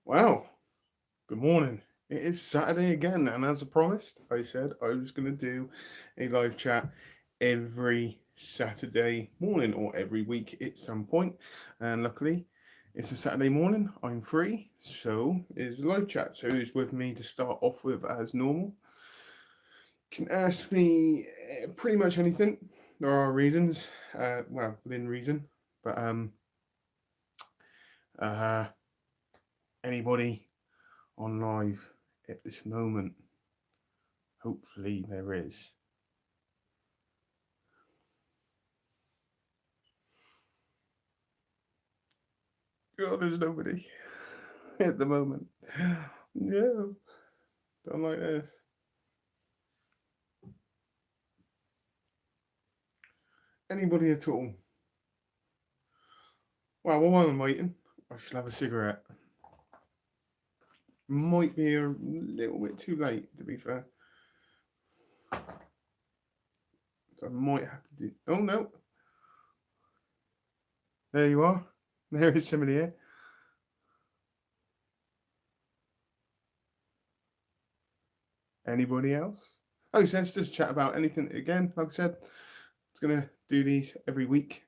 Well, good morning. It is Saturday again, and as I promised, I said I was going to do a live chat every Saturday morning or every week at some point. And luckily, it's a Saturday morning. I'm free, so it's a live chat. So who's with me to start off with as normal? Can ask me pretty much anything. There are reasons, within reason, but uh, anybody on live at this moment. Hopefully there is. Oh, there's nobody at the moment. No, don't like this. Anybody at all? Well, while I'm waiting, I should have a cigarette. Might be a little bit too late, to be fair. So I might have to do. Oh no, there you are. There is somebody here. Anybody else? Oh, so let's just chat about anything again. Like I said, it's gonna do these every week,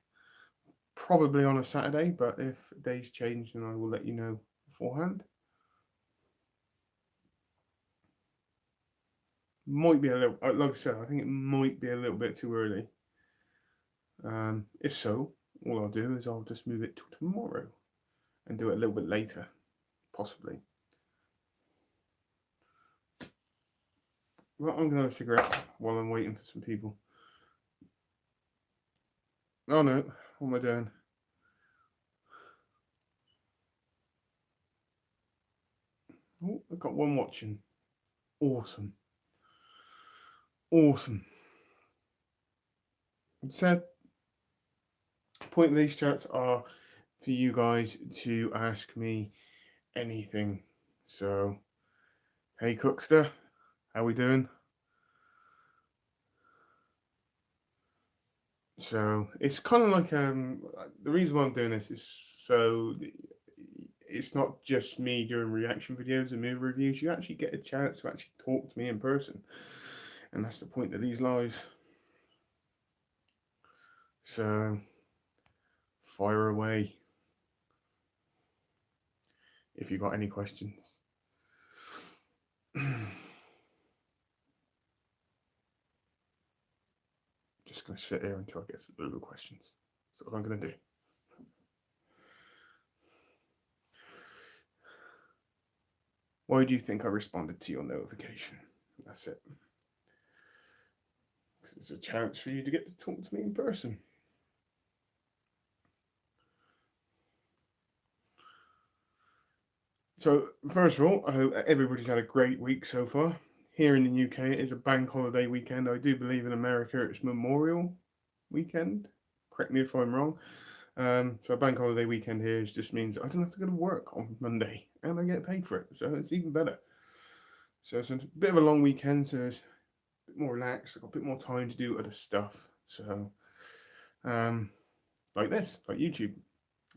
probably on a Saturday. But if days change, then I will let you know beforehand. Might be a little, like I said, I think it might be a little bit too early. If so, all I'll do is I'll just move it to tomorrow and do it a little bit later, possibly. Well, I'm going to figure out while I'm waiting for some people. Oh no, what am I doing? Oh, I've got one watching. Awesome. Awesome. Said, the point of these chats are for you guys to ask me anything. So, hey Cookster, how we doing? So it's kind of like the reason why I'm doing this is so it's not just me doing reaction videos and movie reviews. You actually get a chance to actually talk to me in person, and that's the point of these lives. So fire away if you got any questions. Just gonna sit here until I get some little questions. That's what I'm gonna do. Why do you think I responded to your notification? That's it. It's a chance for you to get to talk to me in person. So, first of all, I hope everybody's had a great week so far. Here in the UK, it is a bank holiday weekend. I do believe in America it's Memorial weekend. Correct me if I'm wrong. So, a bank holiday weekend here just means I don't have to go to work on Monday and I get paid for it. So, it's even better. So, it's a bit of a long weekend, so it's a bit more relaxed. I've got a bit more time to do other stuff. So, um, like this, like YouTube.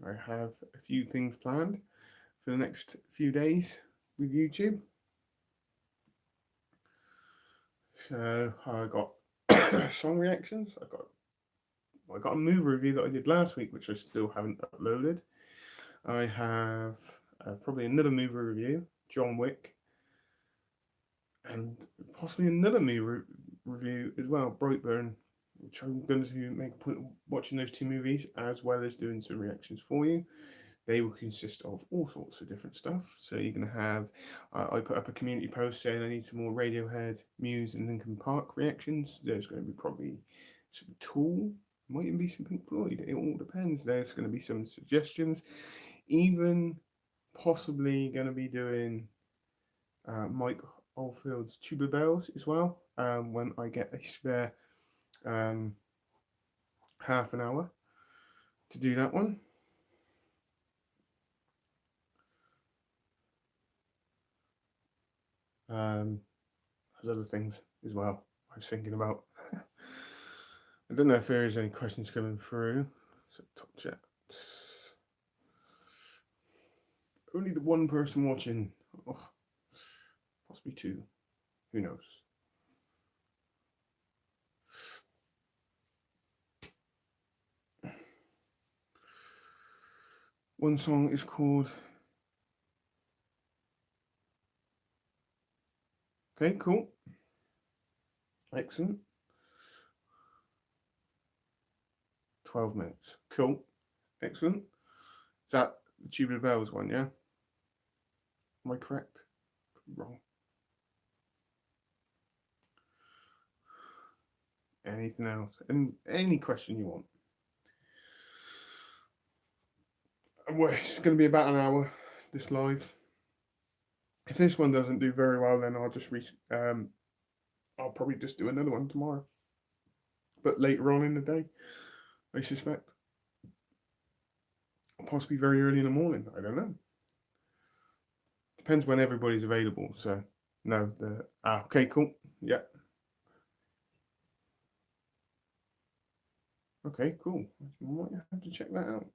I have a few things planned for the next few days with YouTube. So I got song reactions. I got a movie review that I did last week, which I still haven't uploaded. I have probably another movie review, John Wick, and possibly another movie review as well, Brightburn, which I'm going to make a point of watching those two movies as well as doing some reactions for you. They will consist of all sorts of different stuff. So you're going to have, I put up a community post saying I need some more Radiohead, Muse, and Linkin Park reactions. There's going to be probably some Tool, might even be some Pink Floyd. It all depends. There's going to be some suggestions. Even possibly going to be doing Mike Oldfield's Tubular Bells as well when I get a spare um, half an hour to do that one. There's other things as well I was thinking about. I don't know if there is any questions coming through. So top chat. only the one person watching. Oh, possibly two. Who knows? One song is called... Okay, cool. Excellent. 12 minutes. Cool. Excellent. Is that the Tubular Bells one, yeah? Am I correct? Wrong. Anything else? Any question you want? Well, it's going to be about an hour, this live. If this one doesn't do very well, then I'll just I'll probably just do another one tomorrow. But later on in the day, I suspect. Possibly very early in the morning. I don't know. Depends when everybody's available. So, no. Okay, cool. Yeah. Okay, cool. I might have to check that out.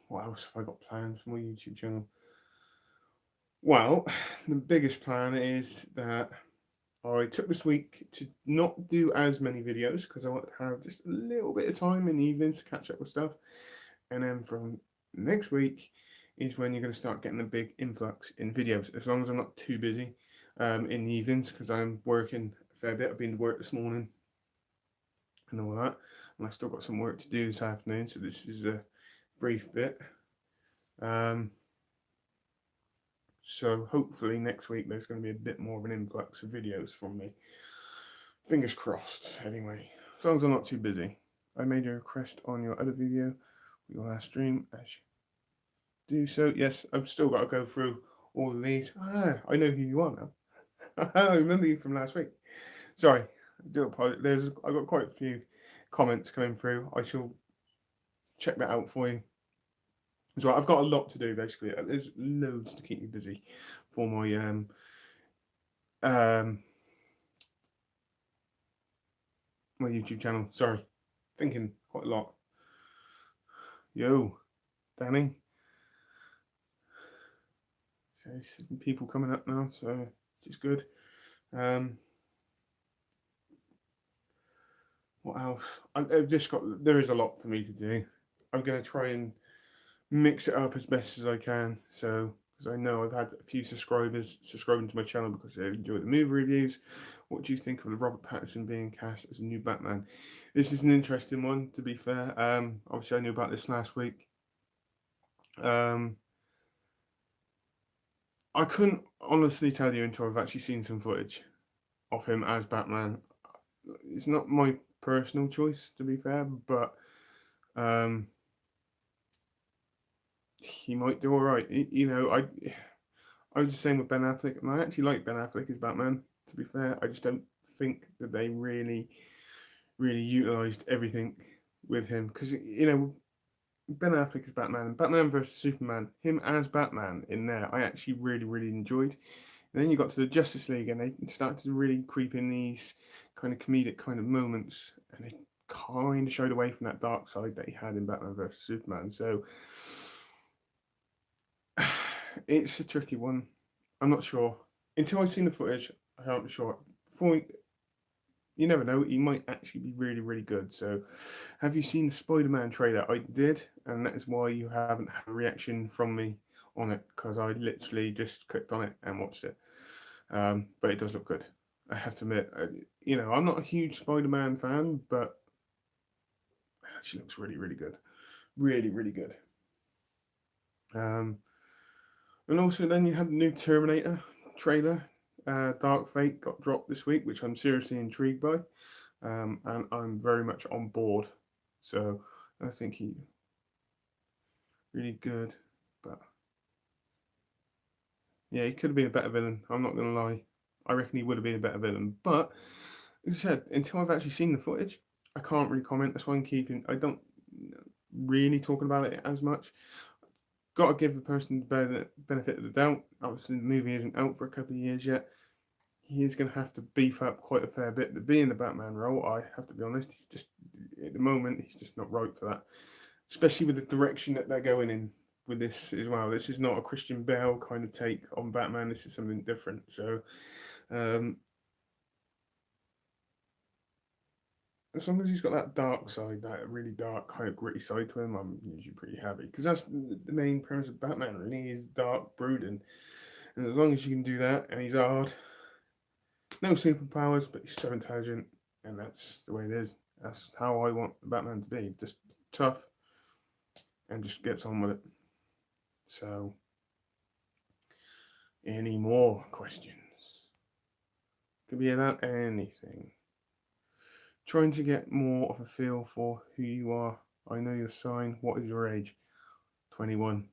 What else have I got planned for my YouTube channel? Well, the biggest plan is that I took this week to not do as many videos because I want to have just a little bit of time in the evenings to catch up with stuff. And then from next week is when you're going to start getting a big influx in videos, as long as I'm not too busy in the evenings, because I'm working a fair bit. I've been to work this morning and all that, and I've still got some work to do this afternoon, so this is a brief bit. So hopefully next week there's going to be a bit more of an influx of videos from me. Fingers crossed, anyway. As long as I'm not too busy. I made a request on your other video, your last stream, as you do so. Yes, I've still got to go through all of these. I know who you are now. I remember you from last week. Sorry, I do apologize. I've got quite a few comments coming through. I shall check that out for you as well. I've got a lot to do, basically. There's loads to keep me busy for my my YouTube channel. Sorry, thinking quite a lot. Yo, Danny. So there's people coming up now, so it's good. What else? I've just got. There is a lot for me to do. I'm going to try and mix it up as best as I can. So, because I know I've had a few subscribers subscribing to my channel because they enjoy the movie reviews. What do you think of Robert Pattinson being cast as a new Batman? This is an interesting one, to be fair. Obviously, I knew about this last week. I couldn't honestly tell you until I've actually seen some footage of him as Batman. It's not my personal choice, to be fair, but he might do all right. I was the same with Ben Affleck, and I actually like Ben Affleck as Batman. To be fair, I just don't think that they really utilized everything with him, because Ben Affleck as Batman, Batman versus Superman, him as Batman in there, I actually really enjoyed. And then you got to the Justice League, and they started to really creep in these kind of comedic kind of moments, and they kind of showed away from that dark side that he had in Batman versus Superman. So it's a tricky one. I'm not sure. Until I've seen the footage, I can't be sure. You never know, he might actually be really good. So, have you seen the Spider-Man trailer? I did, and that is why you haven't had a reaction from me on it, because I literally just clicked on it and watched it. But it does look good. I have to admit, I'm not a huge Spider-Man fan, but it actually looks really good. Really good. And also then you had the new Terminator trailer. Dark Fate got dropped this week, which I'm seriously intrigued by, and I'm very much on board. So I think he really good, but yeah, he could have been a better villain. I'm not gonna lie. I reckon he would have been a better villain, but as I said, until I've actually seen the footage, I can't really comment. That's why I don't really talking about it as much. Got to give the person the benefit of the doubt. Obviously, the movie isn't out for a couple of years yet. He is going to have to beef up quite a fair bit to be in the Batman role. I have to be honest. He's just, at the moment, he's just not right for that. Especially with the direction that they're going in with this as well. This is not a Christian Bale kind of take on Batman. This is something different. So, as long as he's got that dark side, that really dark, kind of gritty side to him, I'm usually pretty happy. Because that's the main premise of Batman, really, is dark, brooding. And as long as you can do that, and he's hard, no superpowers, but he's so intelligent, and that's the way it is. That's how I want Batman to be. Just tough, and just gets on with it. So, any more questions? Could be about anything. Trying to get more of a feel for who you are. I know your sign. What is your age? 21.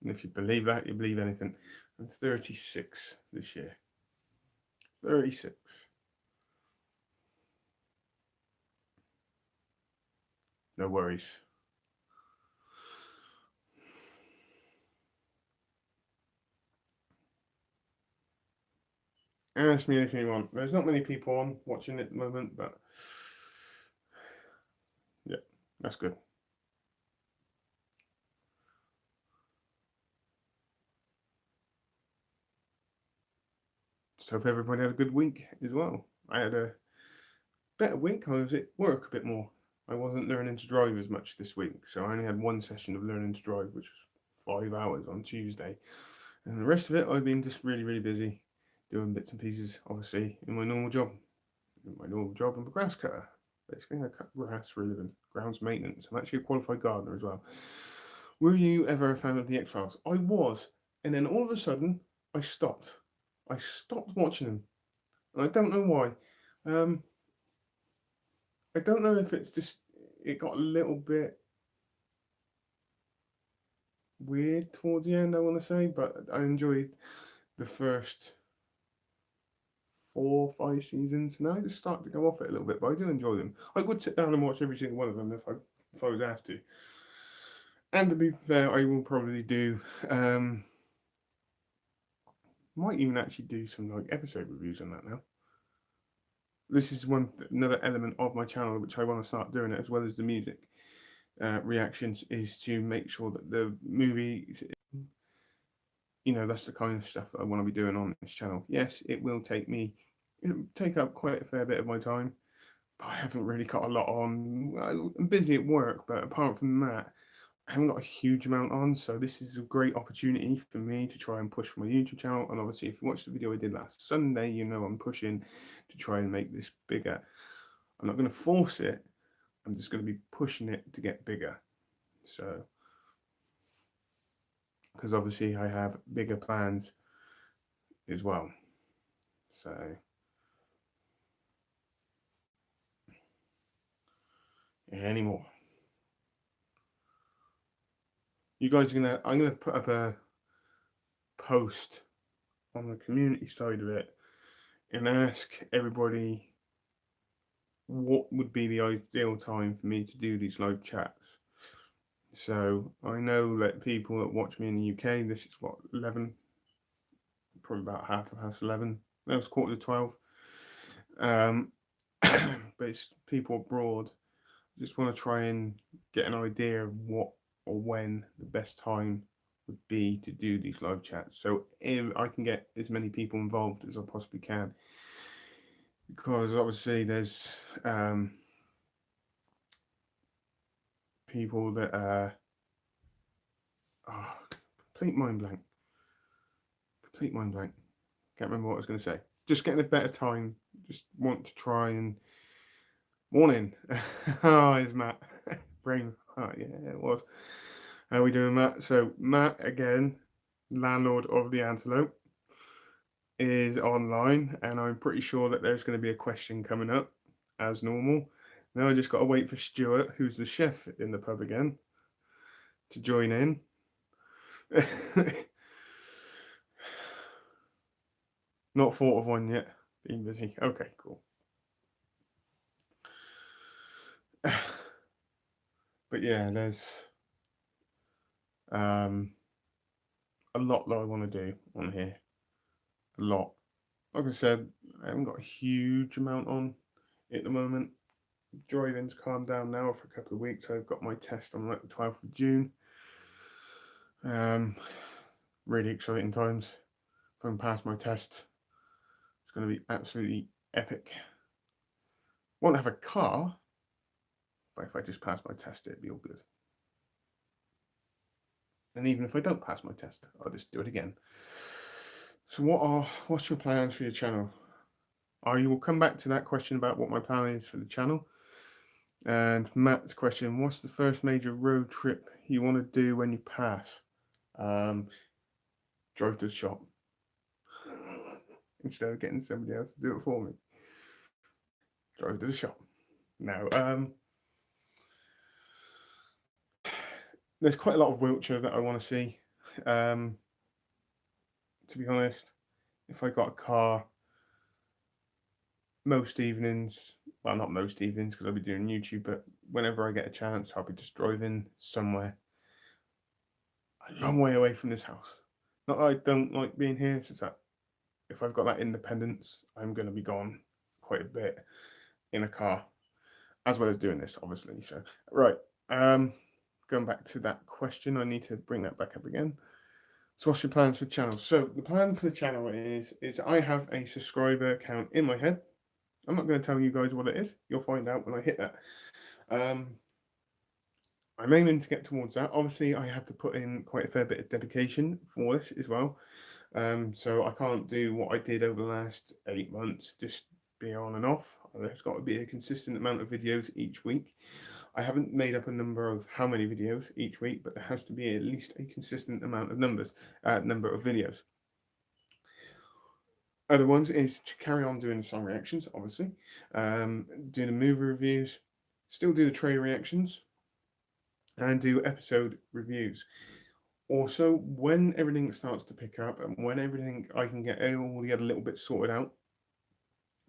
And if you believe that, you believe anything. I'm 36 this year. 36. No worries. Ask me anything you want. There's not many people on watching it at the moment, but yeah, that's good. Just hope everybody had a good week as well. I had a better week. I was at work a bit more. I wasn't learning to drive as much this week, so I only had one session of learning to drive, which was 5 hours on Tuesday. And the rest of it, I've been just really, really busy doing bits and pieces, obviously, in my normal job. I'm a grass cutter. Basically, I cut grass for a living, grounds maintenance. I'm actually a qualified gardener as well. Were you ever a fan of the X-Files? I was, and then all of a sudden, I stopped. I stopped watching them, and I don't know why. I don't know if it's just it got a little bit weird towards the end, I want to say, but I enjoyed the first 4 or 5 seasons. Now I just start to go off it a little bit, but I do enjoy them. I would sit down and watch every single one of them if I was asked to. And to be fair, I will probably do. Might even actually do some like episode reviews on that now. This is another element of my channel which I want to start doing it, as well as the music reactions, is to make sure that the movies, that's the kind of stuff that I want to be doing on this channel. Yes, it'll take up quite a fair bit of my time, but I haven't really got a lot on. I'm busy at work, but apart from that, I haven't got a huge amount on, so this is a great opportunity for me to try and push for my YouTube channel. And obviously, if you watched the video I did last Sunday, you know I'm pushing to try and make this bigger. I'm not going to force it. I'm just going to be pushing it to get bigger. So, because obviously I have bigger plans as well. So, any more? You guys are I'm gonna put up a post on the community side of it and ask everybody what would be the ideal time for me to do these live chats. So I know that people that watch me in the UK, this is what, 11, probably about 11:30. That was 11:45. But it's people abroad. Just want to try and get an idea of what or when the best time would be to do these live chats. So if I can get as many people involved as I possibly can, because obviously there's people that are complete mind blank. Can't remember what I was going to say. Just getting a better time. Just want to try and morning. Oh, it's Matt. Brain. Oh, yeah, it was. How are we doing, Matt? So Matt again, landlord of the Antelope, is online, and I'm pretty sure that there's going to be a question coming up as normal. Now I just got to wait for Stuart, who's the chef in the pub again, to join in. Not thought of one yet. Being busy. Okay, cool. But yeah, there's a lot that I want to do on here. A lot. Like I said, I haven't got a huge amount on at the moment. driving's calmed down now for a couple of weeks. I've got my test on like the 12th of June. Really exciting times. If I can pass my test, it's going to be absolutely epic. Won't have a car, but if I just pass my test, it'd be all good. And even if I don't pass my test, I'll just do it again. So what's your plans for your channel? I will come back to that question about what my plan is for the channel. And Matt's question, what's the first major road trip you want to do when you pass? Drive to the shop. Instead of getting somebody else to do it for me. Drive to the shop. Now, there's quite a lot of Wiltshire that I want to see. To be honest, if I got a car, most evenings, well, not most evenings because I'll be doing YouTube, but whenever I get a chance, I'll be just driving somewhere a long way away from this house. Not that I don't like being here, it's just that if I've got that independence, I'm going to be gone quite a bit in a car, as well as doing this, obviously. So, right, going back to that question, I need to bring that back up again. So what's your plans for the channel? So the plan for the channel is I have a subscriber count in my head. I'm not going to tell you guys what it is. You'll find out when I hit that. I'm aiming to get towards that. Obviously, I have to put in quite a fair bit of dedication for this as well. So I can't do what I did over the last 8 months, just be on and off. There's got to be a consistent amount of videos each week. I haven't made up a number of how many videos each week, but there has to be at least a consistent amount of number of videos. Other ones is to carry on doing the song reactions, obviously, do the movie reviews, still do the trailer reactions, and do episode reviews. Also, when everything starts to pick up and when everything I can get all the other little bits sorted out,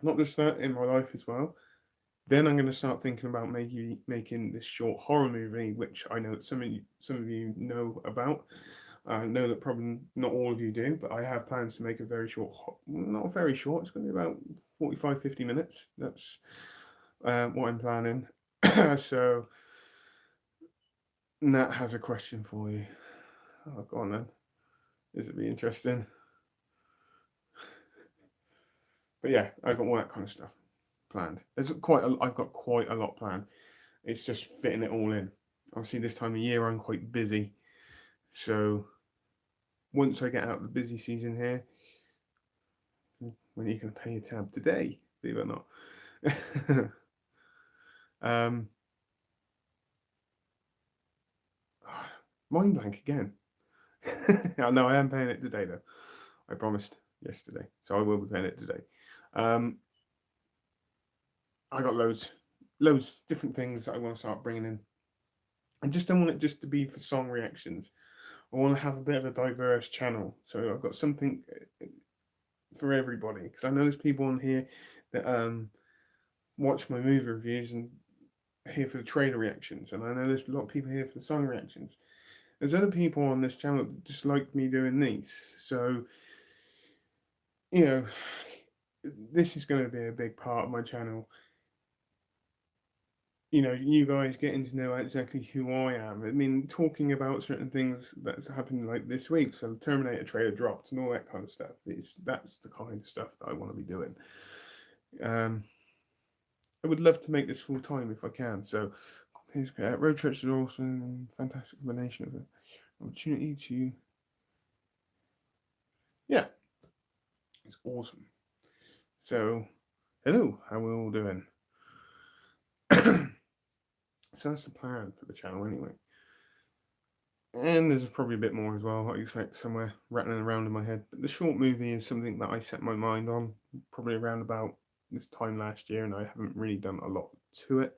not just that, in my life as well, then I'm going to start thinking about maybe making this short horror movie, which I know that some of you know about. I know that probably not all of you do, but I have plans to make a very short, not very short, it's going to be about 45-50 minutes. That's what I'm planning. So, Nat has a question for you. Oh, go on then. This would be interesting. But yeah, I've got all that kind of stuff planned. I've got quite a lot planned. It's just fitting it all in. Obviously, this time of year I'm quite busy, so once I get out of the busy season here, when are you going to pay your tab today? Believe it or not. Mind blank again. No, I am paying it today though. I promised yesterday, so I will be paying it today. I got loads different things that I want to start bringing in. I just don't want it just to be for song reactions. I want to have a bit of a diverse channel, so I've got something for everybody. Because I know there's people on here that watch my movie reviews and here for the trailer reactions, and I know there's a lot of people here for the song reactions. There's other people on this channel that just like me doing these, so you know, this is going to be a big part of my channel. You know, you guys getting to know exactly who I am. I mean, talking about certain things that's happened like this week. So Terminator trailer dropped and all that kind of stuff. That's the kind of stuff that I want to be doing. I would love to make this full time if I can. So road trips are awesome, fantastic combination of an opportunity to, yeah, it's awesome. So, hello, how are we all doing? So that's the plan for the channel anyway. And there's probably a bit more as well, I expect, somewhere rattling around in my head. But the short movie is something that I set my mind on probably around about this time last year, and I haven't really done a lot to it.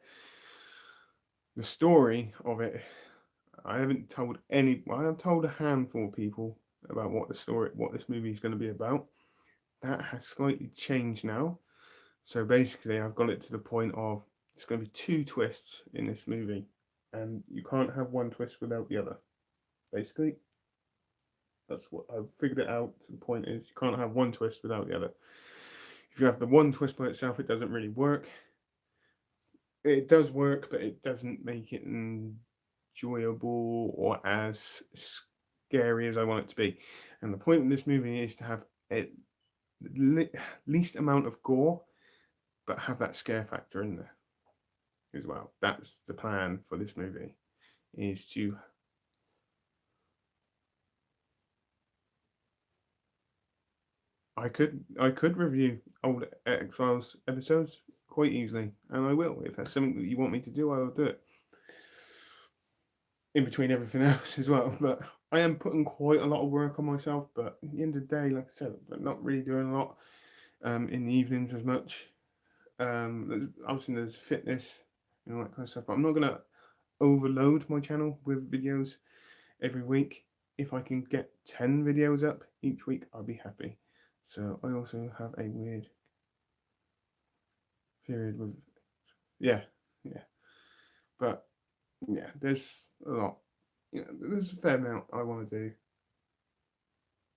The story of it, I haven't told I have told a handful of people about what this movie is going to be about. That has slightly changed now. So basically, I've got it to the point of it's going to be 2 twists in this movie, and you can't have one twist without the other. Basically, that's what I've figured it out. To the point is, you can't have one twist without the other. If you have the one twist by itself, it doesn't really work. it does work, but it doesn't make it enjoyable or as scary as I want it to be. And the point of this movie is to have a least amount of gore, but have that scare factor in there as well. That's the plan for this movie, is to I could review old X Files episodes quite easily, and I will. If that's something that you want me to do, I will do it. In between everything else as well. But I am putting quite a lot of work on myself. But at the end of the day, like I said, I'm not really doing a lot in the evenings as much. Obviously there's fitness and all that kind of stuff. But I'm not gonna overload my channel with videos every week. If I can get 10 videos up each week, I'll be happy. So I also have a weird period with, yeah, yeah. But yeah, there's a lot. There's a fair amount I want to do.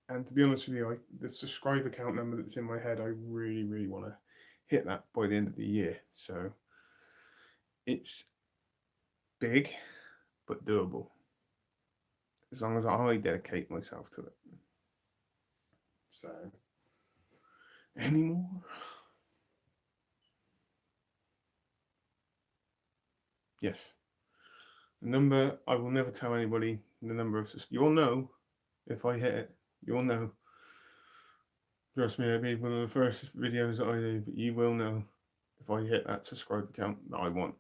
And to be honest with you, the subscriber count number that's in my head, I really, really want to hit that by the end of the year. So it's big, but doable. As long as I dedicate myself to it. So, any more? Yes. The number, I will never tell anybody the number of, you'll know if I hit it, you'll know. Trust me, it'll be one of the first videos that I do, but you will know if I hit that subscriber count that I want.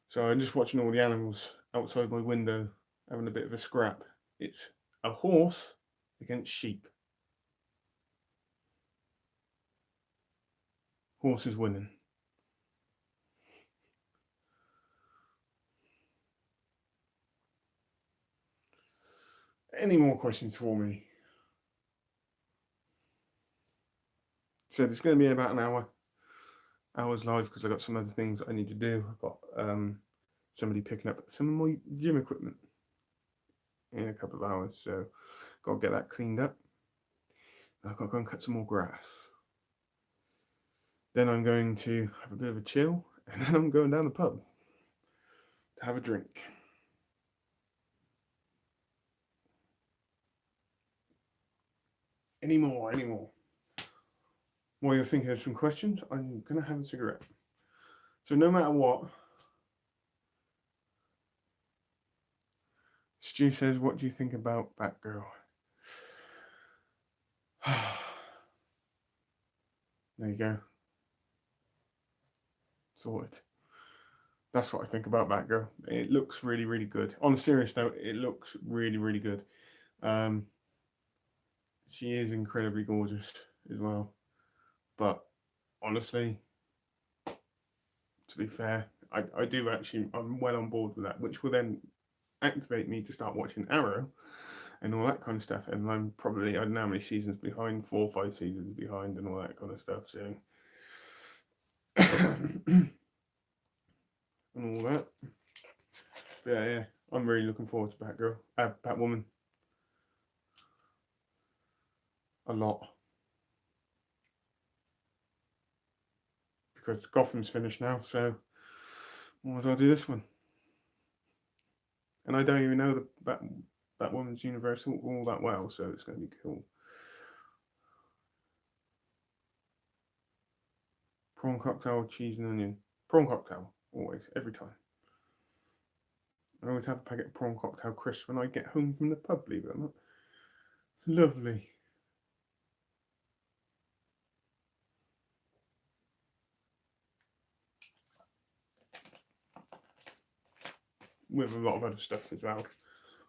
So I'm just watching all the animals outside my window having a bit of a scrap. It's a horse against sheep. Horse is winning. Any more questions for me? So it's going to be about an hour's live because I've got some other things I need to do. I've got somebody picking up some of my gym equipment in a couple of hours, so got to get that cleaned up. I've got to go and cut some more grass. Then I'm going to have a bit of a chill, and then I'm going down the pub to have a drink. Any more? While you're thinking of some questions, I'm going to have a cigarette. So no matter what, Stu says, what do you think about Batgirl? There you go. Sorted. That's what I think about Batgirl. It looks really, really good. On a serious note, it looks really, really good. She is incredibly gorgeous as well. But honestly, to be fair, I do actually, I'm well on board with that, which will then activate me to start watching Arrow and all that kind of stuff. And I'm probably, I don't know how many seasons behind, 4 or 5 seasons behind and all that kind of stuff. So, and all that. But yeah, I'm really looking forward to Batgirl, Batwoman. A lot. Because Gotham's finished now, so why do I do this one? And I don't even know the Batwoman's universe all that well, so it's going to be cool. Prawn cocktail, cheese and onion. Prawn cocktail, always, every time. I always have a packet of prawn cocktail crisps when I get home from the pub, believe it or not. Lovely. With a lot of other stuff as well.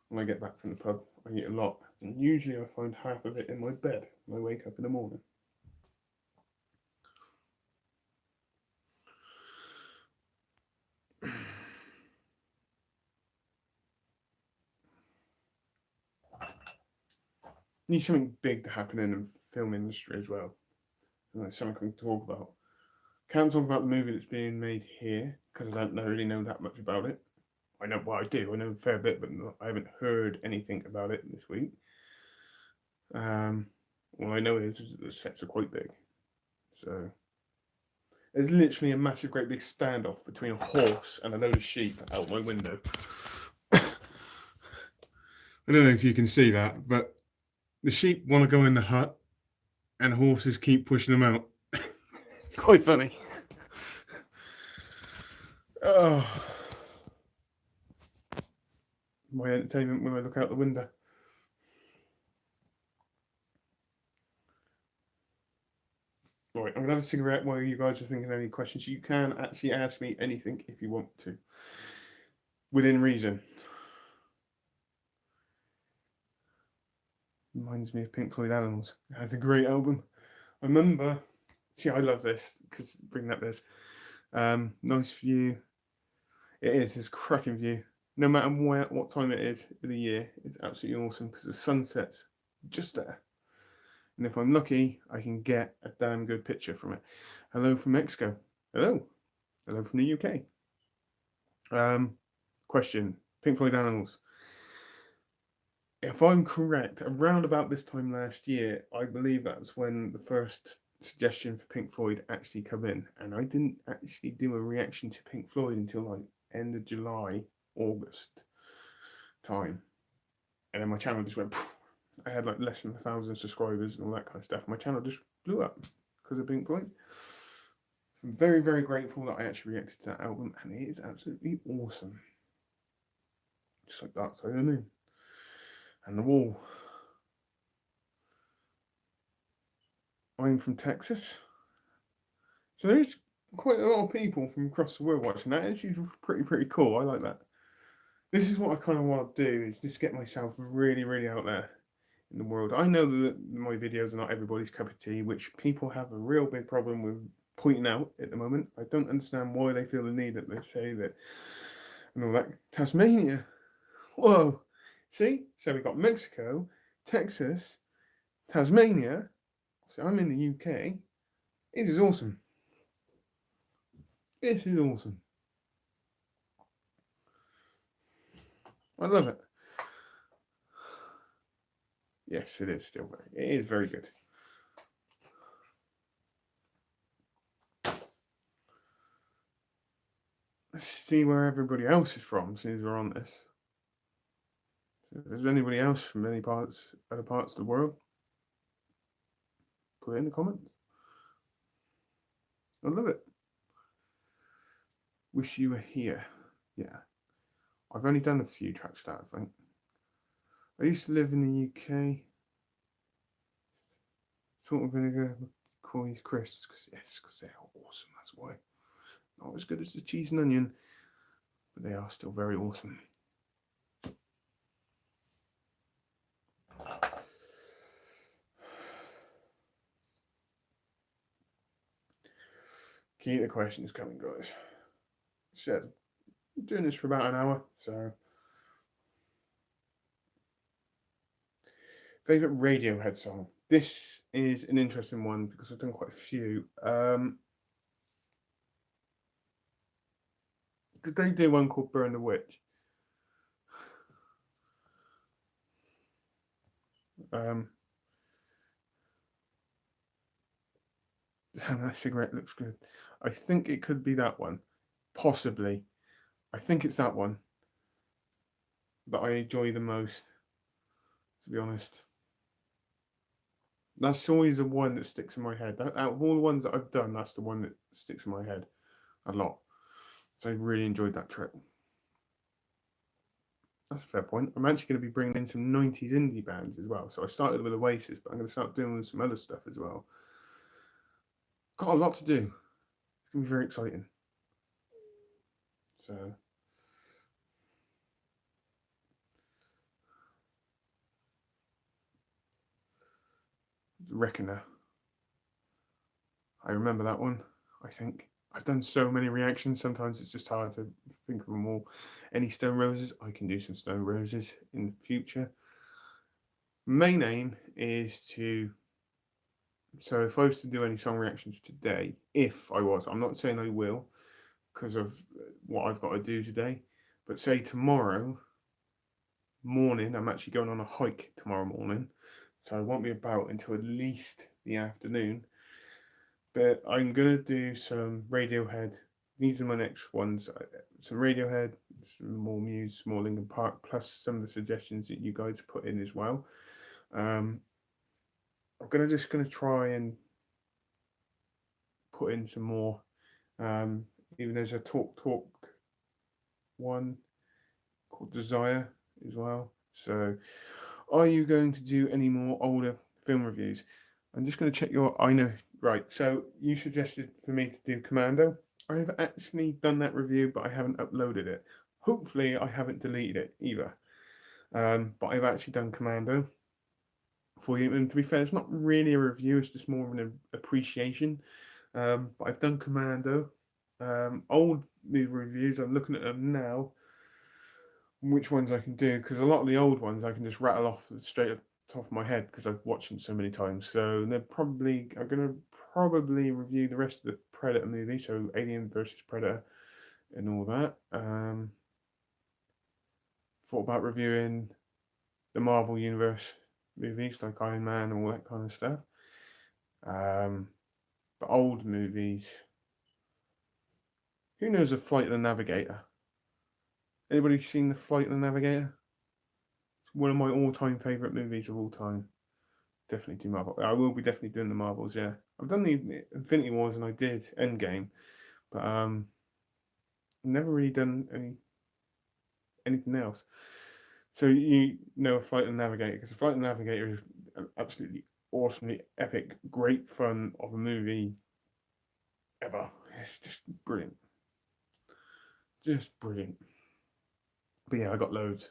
When I get back from the pub, I eat a lot. And usually I find half of it in my bed when I wake up in the morning. Need something big to happen in the film industry as well. And that's something I can talk about. Can't talk about the movie that's being made here because I don't really know that much about it. I know what I do. I know a fair bit, but I haven't heard anything about it this week. All I know is the sets are quite big, so There's literally a massive, great big standoff between a horse and a load of sheep out my window. I don't know if you can see that, but the sheep want to go in the hut, and horses keep pushing them out. Quite funny. Oh, my entertainment when I look out the window. Right, I'm gonna have a cigarette while you guys are thinking of any questions. You can actually ask me anything if you want to, within reason. Reminds me of Pink Floyd Animals. That's a great album. I remember. See, I love this because bringing up this. Nice view. It is. It's a cracking view. No matter what time it is of the year, it's absolutely awesome because the sunset's just there. And if I'm lucky, I can get a damn good picture from it. Hello from Mexico. Hello. Hello from the UK. Question. Pink Floyd Animals. If I'm correct, around about this time last year, I believe that's when the first suggestion for Pink Floyd actually come in. And I didn't actually do a reaction to Pink Floyd until like end of July, August time. And then my channel just went, poof. I had like less than 1,000 subscribers and all that kind of stuff. My channel just blew up because of Pink Floyd. I'm very, very grateful that I actually reacted to that album, and it is absolutely awesome. Just like Dark Side of the Moon. And The Wall. I'm from Texas. So there's quite a lot of people from across the world watching that. It's pretty cool. I like that. This is what I kind of want to do, is just get myself really, really out there in the world. I know that my videos are not everybody's cup of tea, which people have a real big problem with pointing out at the moment. I don't understand why they feel the need that they say that and all that. Tasmania. Whoa. See? So we've got Mexico, Texas, Tasmania. So I'm in the UK. This is awesome. This is awesome. I love it. Yes, it is still very. It is very good. Let's see where everybody else is from since we're on this. If there's anybody else from other parts of the world, put it in the comments. I love it. Wish You Were Here. Yeah. I've only done a few tracks that, I think. I used to live in the UK. Salt and vinegar, call these crisps, because they're awesome, that's why. Not as good as the cheese and onion, but they are still very awesome. Keep the questions coming, guys. Said, I'm doing this for about an hour, so. Favorite Radiohead song? This is an interesting one because I've done quite a few. Did they do one called Burn the Witch? Damn, that cigarette looks good. I think it could be that one. Possibly. I think it's that one that I enjoy the most, to be honest. That's always the one that sticks in my head. Out of all the ones that I've done, that's the one that sticks in my head a lot. So I really enjoyed that trip. That's a fair point. I'm actually going to be bringing in some 90s indie bands as well. So I started with Oasis, but I'm going to start doing some other stuff as well. Got a lot to do. It's going to be very exciting. So Reckoner. I remember that one, I think. I've done so many reactions, sometimes it's just hard to think of them all. Any Stone Roses? I can do some Stone Roses in the future. Main aim is to... So if I was to do any song reactions today, I'm not saying I will, because of what I've got to do today, but say tomorrow morning, I'm actually going on a hike tomorrow morning, so I won't be about until at least the afternoon. But I'm gonna do some Radiohead. These are my next ones. Some Radiohead, some more Muse, more Linkin Park, plus some of the suggestions that you guys put in as well. Um, I'm gonna try and put in some more. Even there's a Talk one called Desire as well. So, are you going to do any more older film reviews? I'm just going to check your. I know, right. So, you suggested for me to do Commando. I've actually done that review, but I haven't uploaded it. Hopefully, I haven't deleted it either. But I've actually done Commando for you. And to be fair, it's not really a review, it's just more of an appreciation. But I've done Commando. Old movie reviews, I'm looking at them now, which ones I can do, because a lot of the old ones I can just rattle off straight off the top of my head because I've watched them so many times. So I'm gonna probably review the rest of the Predator movie, so Alien versus Predator and all that. Thought about reviewing the Marvel Universe movies like Iron Man and all that kind of stuff. But old movies. Who knows of Flight of the Navigator? Anybody seen the Flight of the Navigator? It's one of my all-time favorite movies of all time. Definitely do Marvel. I will be definitely doing the Marvels. Yeah, I've done the Infinity Wars and I did Endgame, but never really done anything else. So you know, Flight of the Navigator, because Flight of the Navigator is an absolutely awesomely epic, great fun of a movie ever. It's just brilliant, just brilliant. But yeah, I got loads.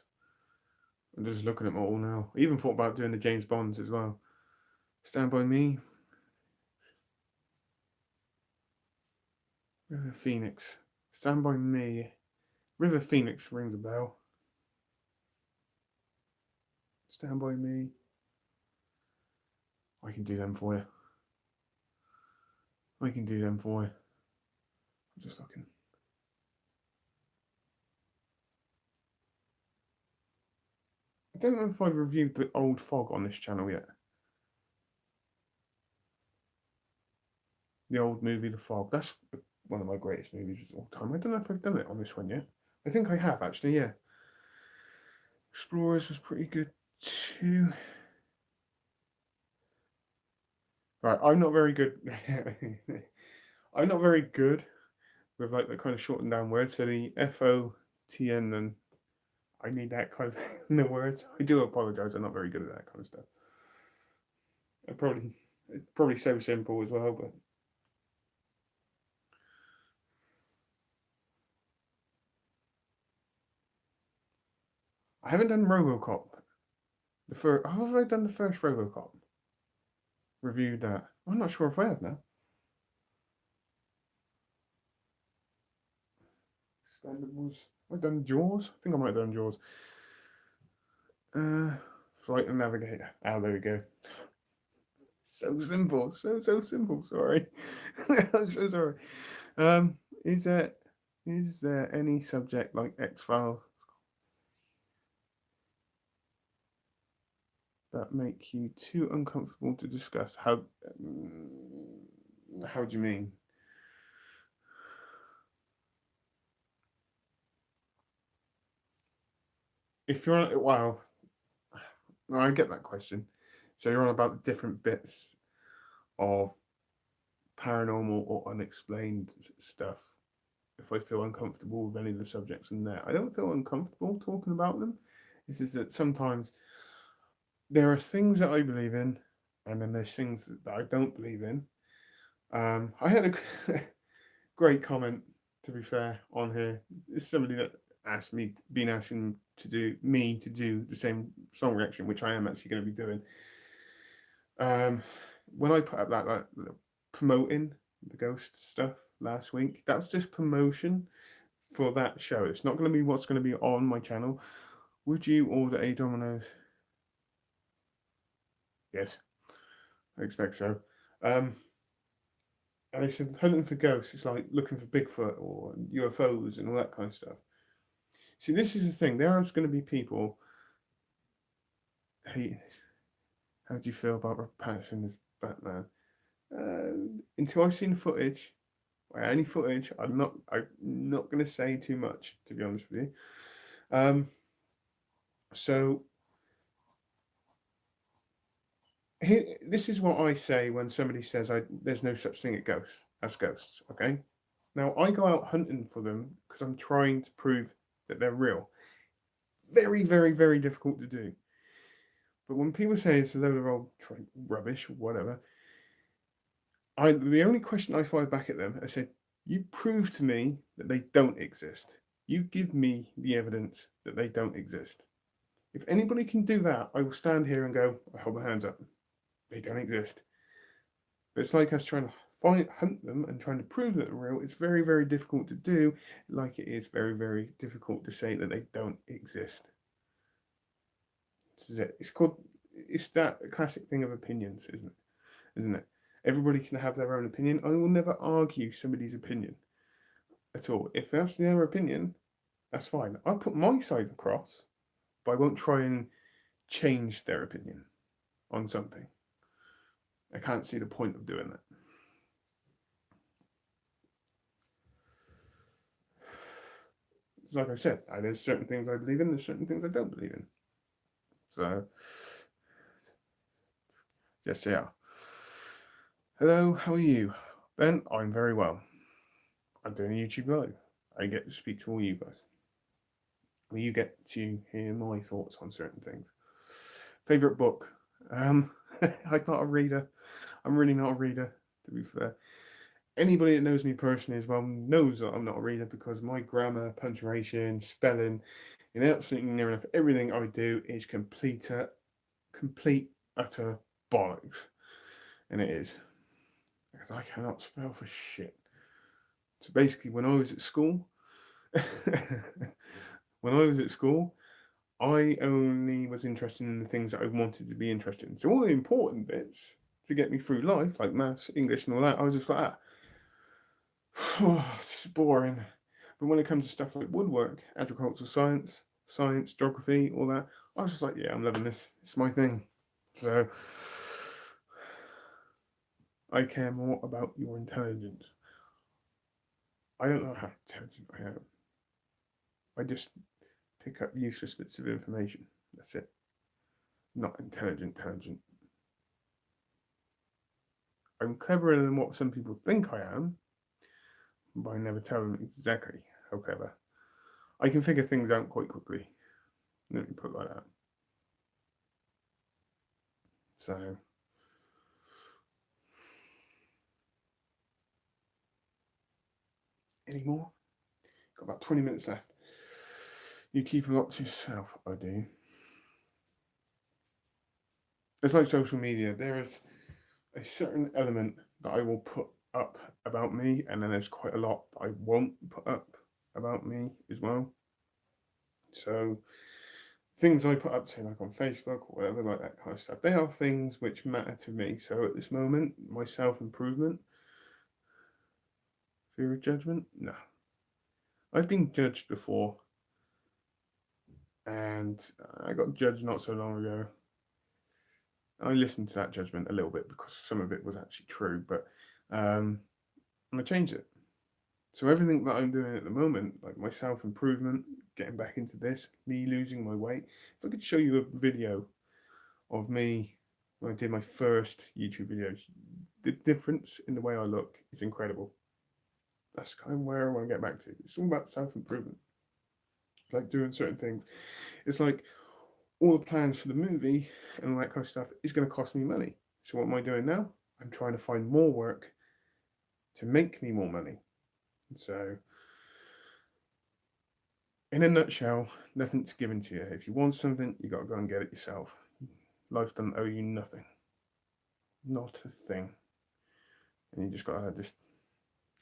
I'm just looking at them all now. I even thought about doing the James Bonds as well. Stand by Me, River Phoenix. Stand by Me. River Phoenix rings a bell. Stand by Me. I can do them for you. I can do them for you. I'm just looking. I don't know if I've reviewed the old Fog on this channel yet. The old movie, The Fog. That's one of my greatest movies of all time. I don't know if I've done it on this one yet. I think I have actually, yeah. Explorers was pretty good too. Right, I'm not very good. I'm not very good with like the kind of shortened down words. So the FOTN, and I need that kind of in the words. I do apologize. I'm not very good at that kind of stuff. It's probably so simple as well, but I haven't done RoboCop. The first, how have I done the first RoboCop? Reviewed that. I'm not sure if I have now. Expendables. Have I done Jaws? I think I might have done Jaws. Uh, Flight and Navigator. Ah, there we go. So simple. So simple. Sorry. I'm so sorry. Um, is there is there any subject like X-Files that make you too uncomfortable to discuss? How do you mean? If you're on, wow, no, I get that question. So you're on about different bits of paranormal or unexplained stuff. If I feel uncomfortable with any of the subjects in there, I don't feel uncomfortable talking about them. It's just that sometimes there are things that I believe in, and then there's things that I don't believe in. I had a great comment, to be fair, on here. It's somebody that been asking to do me to do the same song reaction, which I am actually going to be doing. When I put up that promoting the ghost stuff last week, that was just promotion for that show. It's not going to be what's going to be on my channel. Would you order a Domino's? Yes, I expect so. And they said hunting for ghosts is like looking for Bigfoot or UFOs and all that kind of stuff. See, this is the thing. There are going to be people. Hey, how do you feel about Robert Pattinson as Batman? Until I've seen the footage, or any footage, I'm not going to say too much, to be honest with you. So this is what I say when somebody says there's no such thing as ghosts. Okay, now I go out hunting for them because I'm trying to prove that they're real. Very, very, very difficult to do. But when people say it's a load of old rubbish or whatever, the only question I fire back at them, I said, you prove to me that they don't exist. You give me the evidence that they don't exist. If anybody can do that, I will stand here and go, I hold my hands up. They don't exist. But it's like us trying to hunt them and trying to prove that they're real. It's very, very difficult to do, like it is very, very difficult to say that they don't exist. This is it. It's that classic thing of opinions, isn't it? Everybody can have their own opinion. I will never argue somebody's opinion at all. If that's their opinion, that's fine. I'll put my side across, but I won't try and change their opinion on something. I can't see the point of doing that. It's like I said, there's certain things I believe in, there's certain things I don't believe in. So, yes, yeah. Hello, how are you? Ben, I'm very well. I'm doing a YouTube live. I get to speak to all you guys. Well, you get to hear my thoughts on certain things. Favorite book? I'm not a reader. I'm really not a reader, to be fair. Anybody that knows me personally as well knows that I'm not a reader because my grammar, punctuation, spelling, absolutely near enough everything I do is complete utter bollocks. And it is. Because I cannot spell for shit. So basically, when I was at school, I only was interested in the things that I wanted to be interested in. So all the important bits to get me through life, like maths, English, and all that, I was just like, it's boring. But when it comes to stuff like woodwork, agricultural science, geography, all that, I was just like, yeah, I'm loving this. It's my thing. So I care more about your intelligence. I don't know how intelligent I am. I just pick up useless bits of information. That's it. Not intelligent. I'm cleverer than what some people think I am, but I never tell them exactly how clever. I can figure things out quite quickly. Let me put it like that. So, any more? Got about 20 minutes left. You keep a lot to yourself, I do. It's like social media. There is a certain element that I will put up about me, and then there's quite a lot that I won't put up about me as well. So things I put up, say like on Facebook or whatever, like that kind of stuff, they are things which matter to me. So at this moment, my self-improvement, fear of judgment, no. I've been judged before, and I got judged not so long ago. I listened to that judgment a little bit because some of it was actually true, but and I changed it. So everything that I'm doing at the moment, like my self-improvement, getting back into this, me losing my weight. If I could show you a video of me when I did my first YouTube videos, the difference in the way I look is incredible. That's kind of where I want to get back to. It's all about self-improvement. Like doing certain things. It's like all the plans for the movie and all that kind of stuff is going to cost me money. So what am I doing now? I'm trying to find more work to make me more money. So in a nutshell, nothing's given to you. If you want something, you got to go and get it yourself. Life doesn't owe you nothing. Not a thing. And you just got to just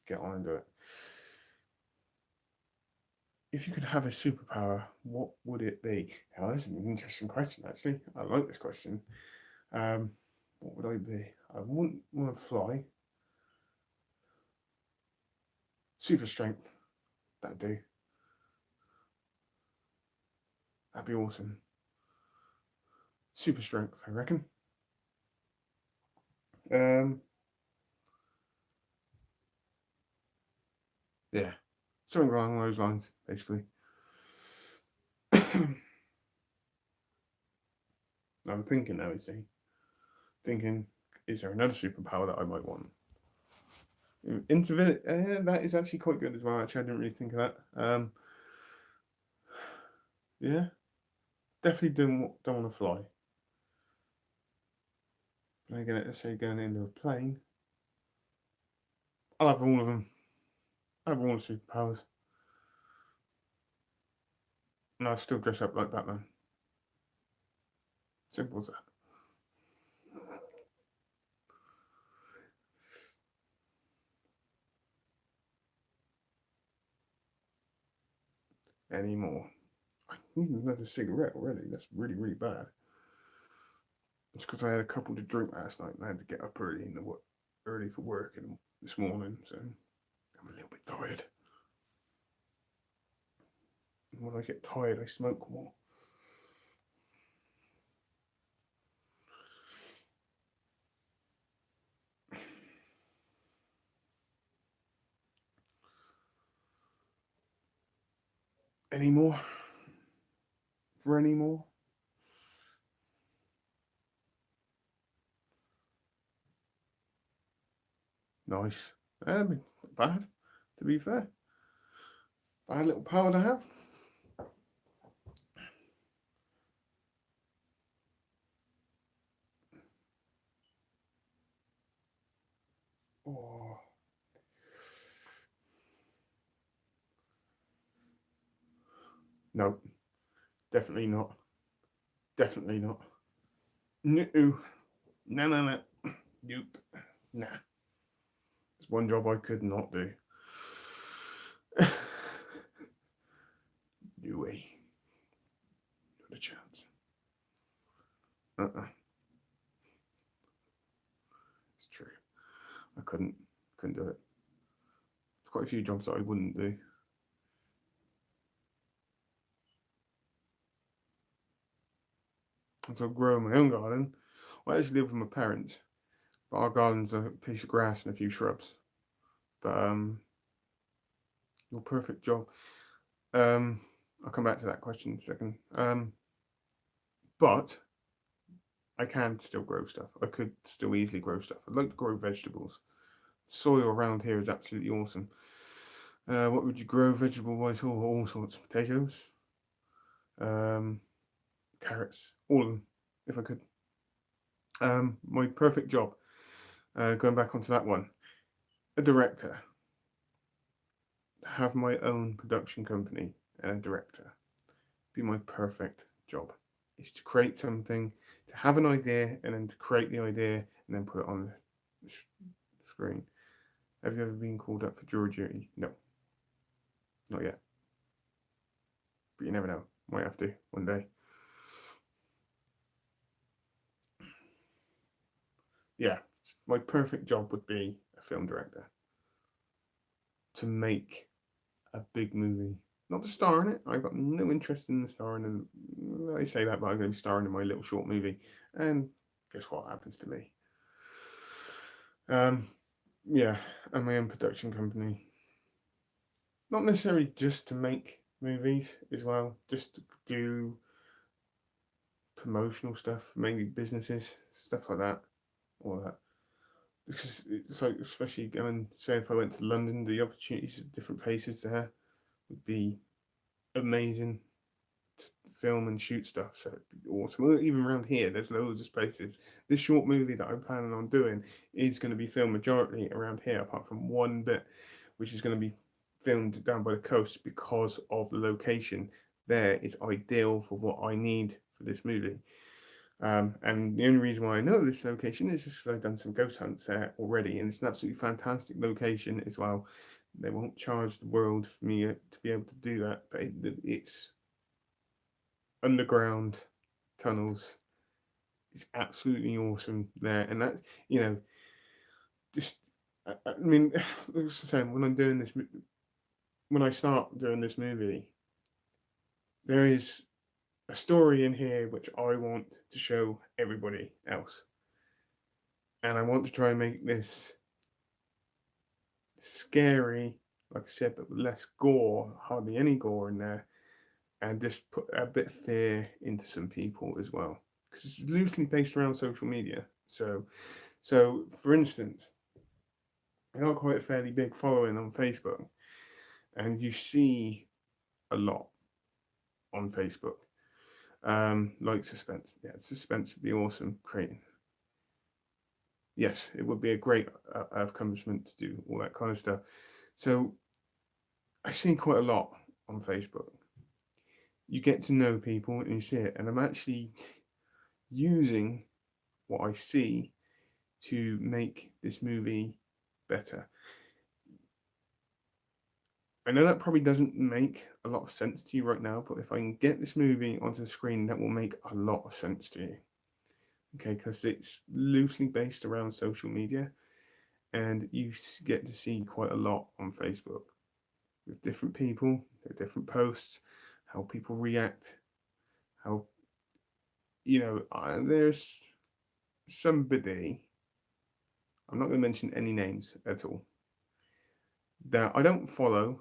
get on and do it. If you could have a superpower, what would it be? Now, this is an interesting question, actually. I like this question. What would I be? I wouldn't want to fly. Super strength. That'd do. That'd be awesome. Super strength, I reckon. Yeah, something along those lines, basically. I'm thinking now, you see, thinking, is there another superpower that I might want? Invisibility, that is actually quite good as well. Actually, I didn't really think of that. Yeah, definitely don't want to fly. But again, let's say going into a plane, I'll have all of them. I have all the superpowers, and I'll still dress up like Batman. Simple as that. Anymore. I need another cigarette already. That's really, really bad. It's because I had a couple to drink last night and I had to get up early early for work this morning, so I'm a little bit tired. And when I get tired, I smoke more. Any more? For any more? Nice. Bad, to be fair. Bad little power to have. Oh, no, definitely not. Definitely not. No, no, no, no. Nope. Nah. It's one job I could not do. No way. Not a chance. Uh-uh. It's true. I couldn't do it. There's quite a few jobs that I wouldn't do. And so grow my own garden. I actually live with my parents, but our garden's a piece of grass and a few shrubs. But your perfect job. I'll come back to that question in a second. But I can still grow stuff. I could still easily grow stuff. I'd like to grow vegetables. Soil around here is absolutely awesome. What would you grow vegetable wise? All sorts. Potatoes, um, carrots, all of them, if I could. My perfect job. Going back onto that one, a director. Have my own production company and a director. Be my perfect job. Is to create something, to have an idea, and then to create the idea and then put it on the screen. Have you ever been called up for jury duty? No, not yet. But you never know. Might have to one day. Yeah, my perfect job would be a film director. To make a big movie. Not to star in it. I've got no interest in the starring in. I say that, but I'm going to be starring in my little short movie. And guess what happens to me? Um, yeah, and my own production company. Not necessarily just to make movies as well, just to do promotional stuff, maybe businesses, stuff like that, all that. Because it's like, especially going, say, if I went to London, the opportunities at different places there would be amazing to film and shoot stuff. So it'd be awesome. Well, even around here, there's loads of spaces. This short movie that I'm planning on doing is going to be filmed majority around here, apart from one bit, which is going to be filmed down by the coast because of the location there is ideal for what I need for this movie. And the only reason why I know this location is just because I've done some ghost hunts there already, and it's an absolutely fantastic location as well. They won't charge the world for me to be able to do that, but it's underground tunnels. It's absolutely awesome there, and that's just. I mean, like I was saying, when I start doing this movie, there is a story in here which I want to show everybody else, and I want to try and make this scary like I said, but with less gore, hardly any gore in there, and just put a bit of fear into some people as well, because it's loosely based around social media. So for instance, I got quite a fairly big following on Facebook, and you see a lot on Facebook. Like suspense. Yeah, suspense would be awesome. Creating. Yes, it would be a great accomplishment to do all that kind of stuff. So I see quite a lot on Facebook. You get to know people and you see it, and I'm actually using what I see to make this movie better. I know that probably doesn't make a lot of sense to you right now, but if I can get this movie onto the screen, that will make a lot of sense to you. Okay, because it's loosely based around social media, and you get to see quite a lot on Facebook with different people, their different posts, how people react, how, there's somebody, I'm not going to mention any names at all, that I don't follow,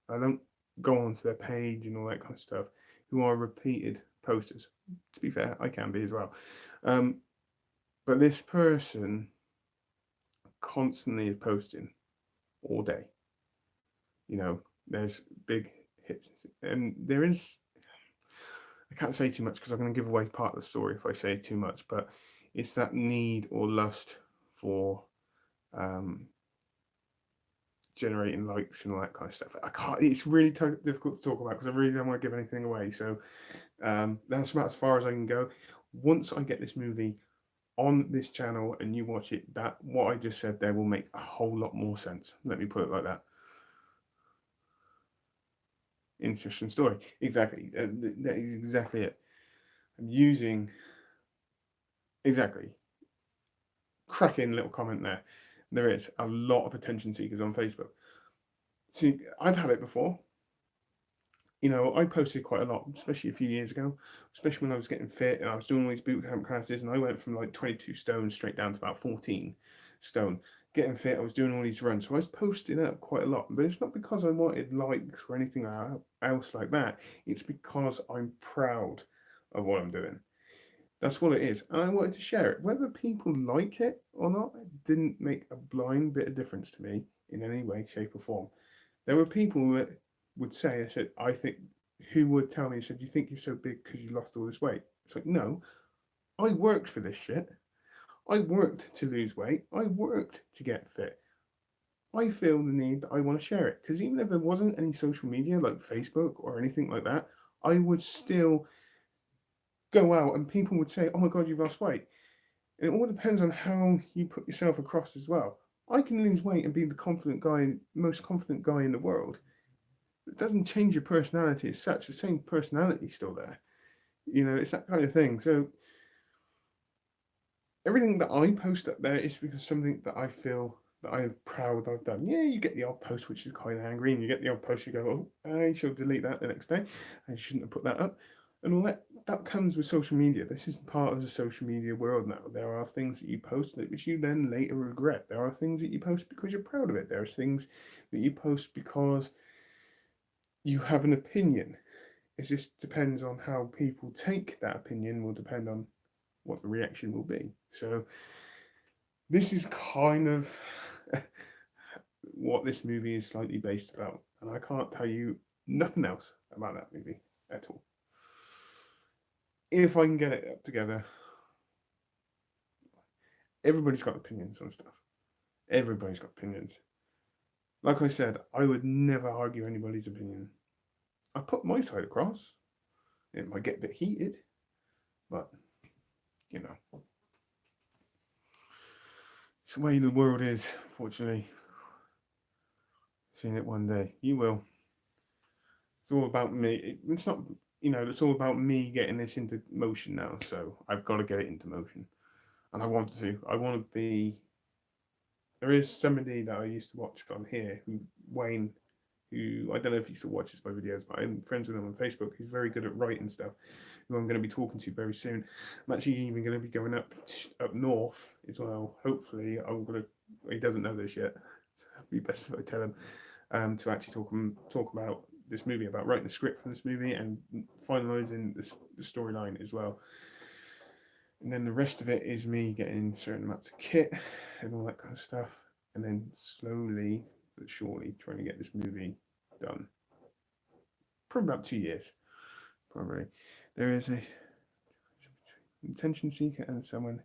I don't go onto their page and all that kind of stuff, who are repeated posters. To be fair, I can be as well. But this person constantly is posting all day. There's big hits, and there is. I can't say too much because I'm going to give away part of the story if I say too much. But it's that need or lust for generating likes and all that kind of stuff. I can't. It's really difficult to talk about because I really don't want to give anything away. So that's about as far as I can go. Once I get this movie on this channel and you watch it, that what I just said there will make a whole lot more sense. Let me put it like that. Interesting story. Exactly. That is exactly it. I'm using exactly. Cracking little comment there. There is a lot of attention seekers on Facebook. See, I've had it before. I posted quite a lot, especially a few years ago, especially when I was getting fit and I was doing all these boot camp classes, and I went from like 22 stone straight down to about 14 stone. Getting fit, I was doing all these runs, so I was posting up quite a lot. But it's not because I wanted likes or anything else like that. It's because I'm proud of what I'm doing. That's what it is. And I wanted to share it. Whether people like it or not, it didn't make a blind bit of difference to me in any way, shape, or form. There were people that would say, who would tell me, you think you're so big because you lost all this weight? It's like, no, I worked for this shit. I worked to lose weight. I worked to get fit. I feel the need that I want to share it. Because even if there wasn't any social media like Facebook or anything like that, I would still go out and people would say, oh my God, you've lost weight. And it all depends on how you put yourself across as well. I can lose weight and be the most confident guy in the world. It doesn't change your personality as such. The same personality is still there. It's that kind of thing. So everything that I post up there is because something that I feel that I'm proud I've done. Yeah, you get the odd post which is kind of angry, and you get the odd post you go, oh, I shall delete that the next day. I shouldn't have put that up. And all that comes with social media. This is part of the social media world now. There are things that you post which you then later regret. There are things that you post because you're proud of it. There are things that you post because you have an opinion. It just depends on how people take that opinion, will depend on what the reaction will be. So this is kind of what this movie is slightly based about. And I can't tell you nothing else about that movie at all. If I can get it up together, everybody's got opinions on stuff. Everybody's got opinions. Like I said, I would never argue anybody's opinion. I put my side across. It might get a bit heated, but it's the way the world is, fortunately. Seeing it one day. You will. It's all about me. It's not, it's all about me getting this into motion now. So I've got to get it into motion. And I want to. I want to be. There is somebody that I used to watch on here, Wayne, who I don't know if he still watches my videos, but I'm friends with him on Facebook. He's very good at writing stuff, who I'm going to be talking to very soon. I'm actually even going to be going up north as well. Hopefully, he doesn't know this yet. So it'd be best if I tell him. to actually talk about this movie, about writing the script for this movie and finalising the storyline as well. And then the rest of it is me getting certain amounts of kit and all that kind of stuff, and then slowly but surely trying to get this movie done. Probably about 2 years. Probably. There is a attention seeker and someone.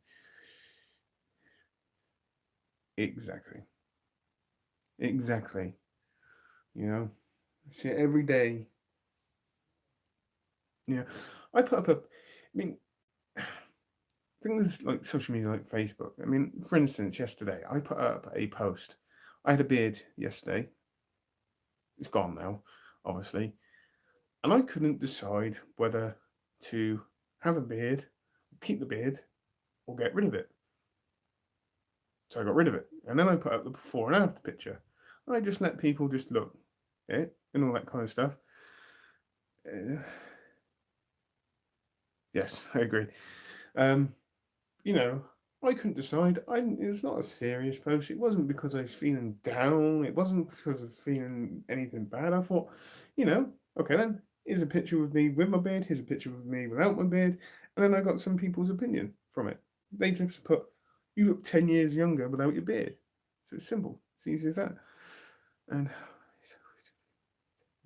Exactly. Exactly. You know, I see it every day. Yeah, I put up a. I mean, things like social media, like Facebook. I mean, for instance, yesterday I put up a post. I had a beard yesterday. It's gone now, obviously, and I couldn't decide whether to have a beard, keep the beard, or get rid of it. So I got rid of it, and then I put up the before and after picture. I just let people just look at it and all that kind of stuff. Uh, yes, I agree. Um, you know, I couldn't decide. It's not a serious post. It wasn't because I was feeling down. It wasn't because of feeling anything bad. I thought, okay then, here's a picture of me with my beard. Here's a picture of me without my beard. And then I got some people's opinion from it. They just put, you look 10 years younger without your beard. So it's simple. It's easy as that. And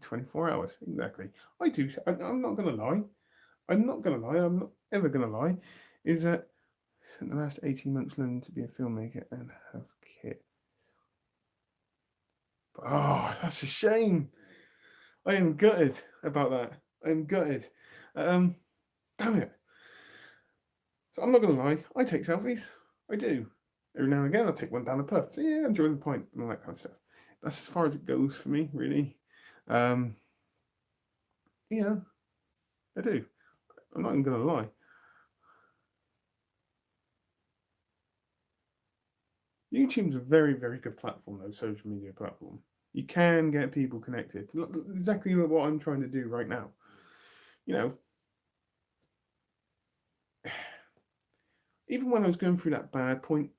24 hours, exactly. I'm not going to lie. I'm not going to lie. I'm not ever going to lie. Is that spent the last 18 months learning to be a filmmaker and have kit. Oh, that's a shame. I am gutted about that. I am gutted. Damn it. So I'm not going to lie. I take selfies. I do. Every now and again, I'll take one down the pub. So yeah, enjoy the point and all that kind of stuff. That's as far as it goes for me, really. Yeah, I do. I'm not even going to lie. YouTube's a very, very good platform, though, social media platform. You can get people connected. Exactly what I'm trying to do right now. You know, even when I was going through that bad point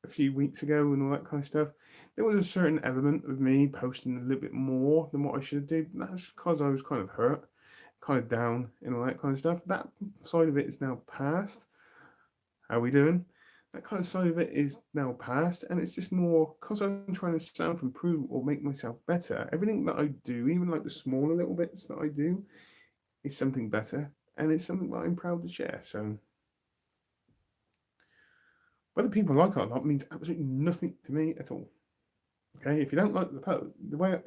a few weeks ago and all that kind of stuff, there was a certain element of me posting a little bit more than what I should do. That's because I was kind of hurt, kind of down, and all that kind of stuff. That side of it is now past. How are we doing? That kind of side of it is now past, and it's just more because I'm trying to self improve or make myself better. Everything that I do, even like the smaller little bits that I do, is something better, and it's something that I'm proud to share. So whether people like it or not means absolutely nothing to me at all. Okay, if you don't like the post, oh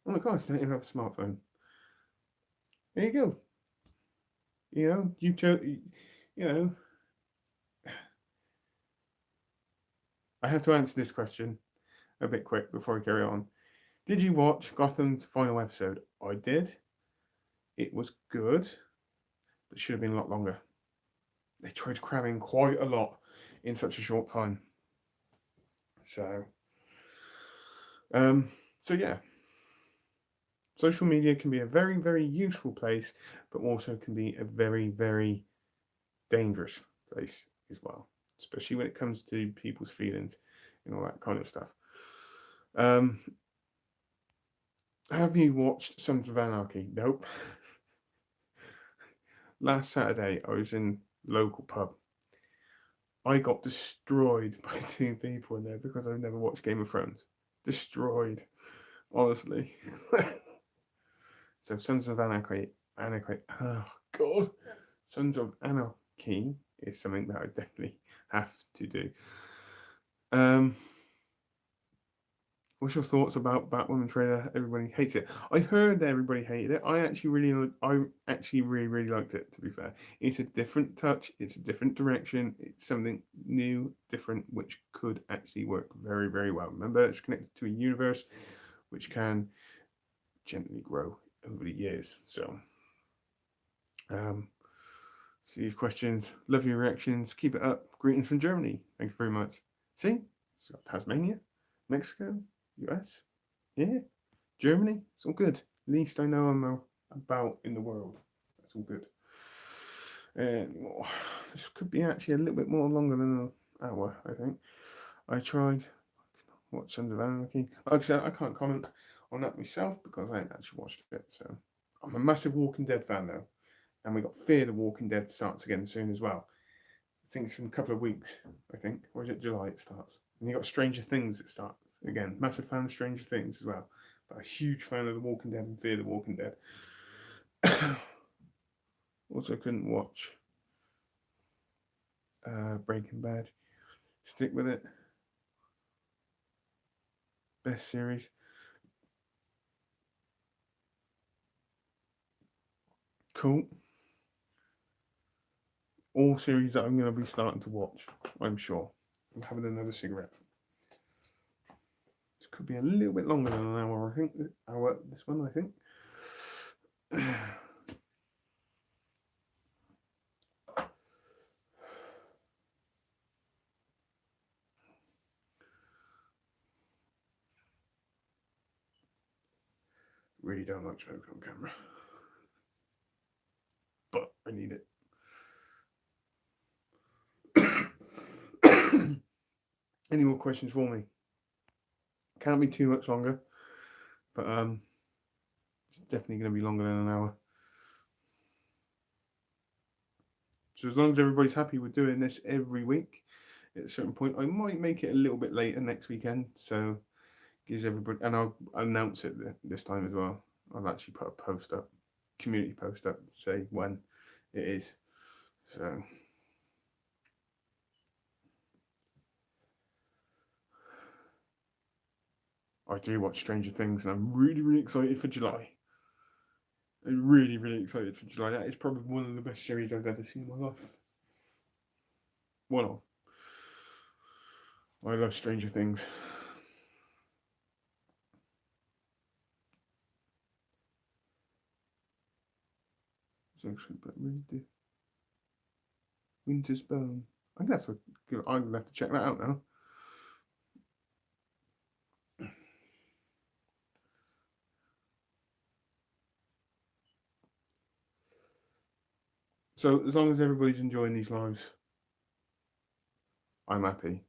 my gosh, I don't even have a smartphone. There you go. You know, I have to answer this question a bit quick before I carry on. Did you watch Gotham's final episode? I did. It was good, but should have been a lot longer. They tried cramming quite a lot in such a short time. So, so yeah, social media can be a very, very useful place, but also can be a very, very dangerous place as well, especially when it comes to people's feelings and all that kind of stuff. Have you watched Sons of Anarchy? Nope. Last Saturday, I was in local pub. I got destroyed by two people in there because I've never watched Game of Thrones. Destroyed, honestly. So Sons of Anarchy, oh God, Sons of Anarchy is something that I definitely have to do. What's your thoughts about Batwoman trailer? Everybody hates it. I heard that everybody hated it. I actually really liked it. To be fair, it's a different touch. It's a different direction. It's something new, different, which could actually work very, very well. Remember, it's connected to a universe which can gently grow over the years. So, see your questions. Love your reactions. Keep it up. Greetings from Germany. Thank you very much. See, so Tasmania, Mexico, US, yeah, Germany. It's all good. At least I know I'm about in the world. That's all good. And this could be actually a little bit more longer than an hour, I think. I tried. watch Sons of Anarchy. Like I said, I can't comment on that myself because I ain't actually watched it. So I'm a massive Walking Dead fan though, and we got Fear the Walking Dead starts again soon as well. I think it's in a couple of weeks. I think, or is it July? It starts, and you got Stranger Things. It starts again. Massive fan of Stranger Things as well, but a huge fan of The Walking Dead and Fear the Walking Dead. Also, couldn't watch Breaking Bad. Stick with it. Best series. Cool. All series that I'm going to be starting to watch, I'm sure. I'm having another cigarette. This could be a little bit longer than an hour, I think. This one, I think. Really don't like smoking on camera. But I need it. Any more questions for me? Can't be too much longer. But it's definitely going to be longer than an hour. So as long as everybody's happy with doing this every week, at a certain point, I might make it a little bit later next weekend. So gives everybody, and I'll announce it this time as well. I'll actually put a post up, community post up, to say when it is. So I do watch Stranger Things, and I'm really, really excited for July. I'm really, really excited for July. That is probably one of the best series I've ever seen in my life. One of. I love Stranger Things. It's actually but really do. Winter's Bone. I'm gonna have to check that out now. So as long as everybody's enjoying these lives, I'm happy.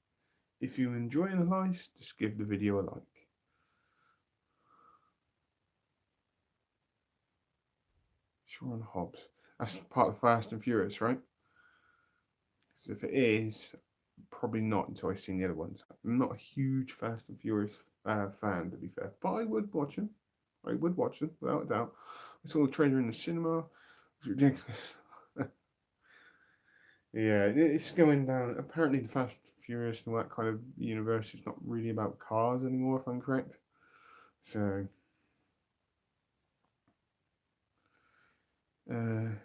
If you're enjoying the lives, just give the video a like. Sean Hobbs. That's part of Fast and Furious, right? Because if it is, probably not until I've seen the other ones. I'm not a huge Fast and Furious fan, to be fair, but I would watch them. I would watch them, without a doubt. I saw the trailer in the cinema. It was ridiculous. Yeah, it's going down. Apparently, the Fast and Furious and all that kind of universe is not really about cars anymore, if I'm correct. So, and